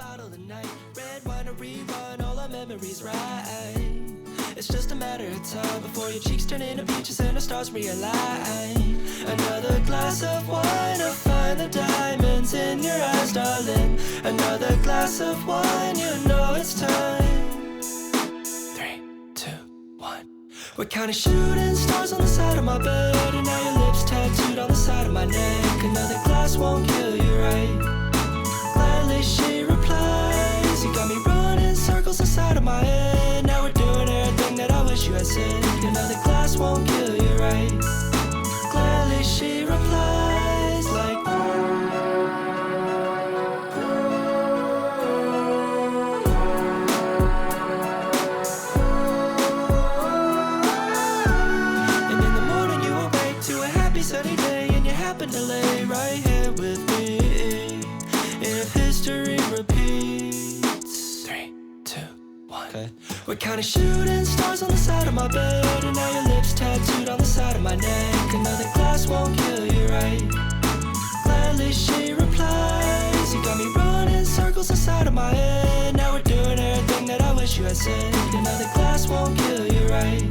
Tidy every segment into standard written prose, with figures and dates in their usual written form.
bottle of night, red wine to rerun all our memories right. It's just a matter of time before your cheeks turn into peaches and the stars realign. Another glass of wine to find the diamonds in your eyes, darling. Another glass of wine, you know it's time. 3, 2, 1. We're counting shooting stars on the side of my bed, and now your lips tattooed on the side of my neck. Another glass won't kill you, right? Gladly she replies, you got me running circles inside of my head. Now we're doing everything that I wish you had said. Another glass won't kill you, right? Gladly she replies like, and in the morning you awake to a happy sunny day, and you happen to lay right here with me. If history repeats, 3, 2, 1. Okay. We're counting shooting stars on the side of my bed, and now your lips tattooed on the side of my neck. Another glass won't kill you, right? Gladly she replies, you got me running circles inside of my head. Now we're doing everything that I wish you had said. Another glass won't kill you, right?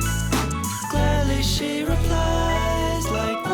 Gladly she replies like,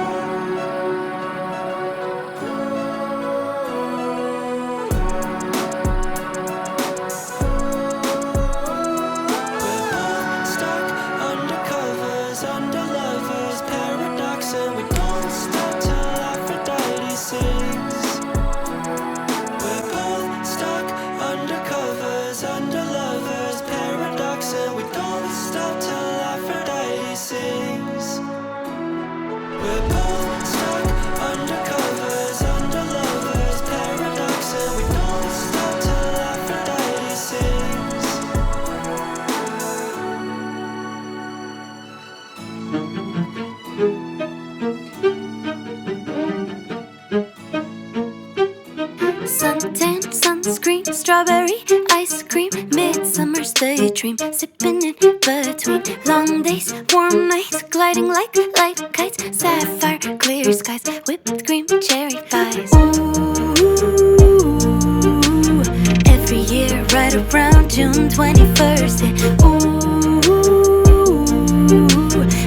Suntan, sunscreen, strawberry, ice cream, midsummer's daydream, sipping in between long days, warm nights, gliding like light kites, sapphire, clear skies, whipped cream, cherry pies. Ooh, every year right around June 21st, yeah. Ooh,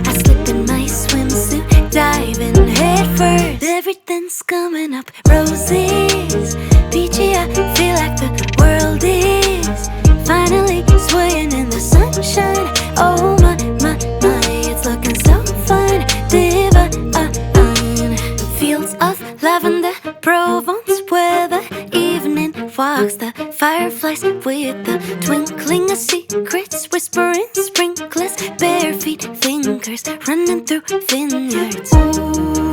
I slip in my swimsuit, diving head first. Everything's coming up roses, peachy, I feel like the world is finally swaying in the sunshine. Oh my, it's looking so fine, divine. Fields of lavender, Provence, where the evening walks, the fireflies with the twinkling of secrets, whispering sprinklers, bare feet, fingers running through vineyards. Ooh,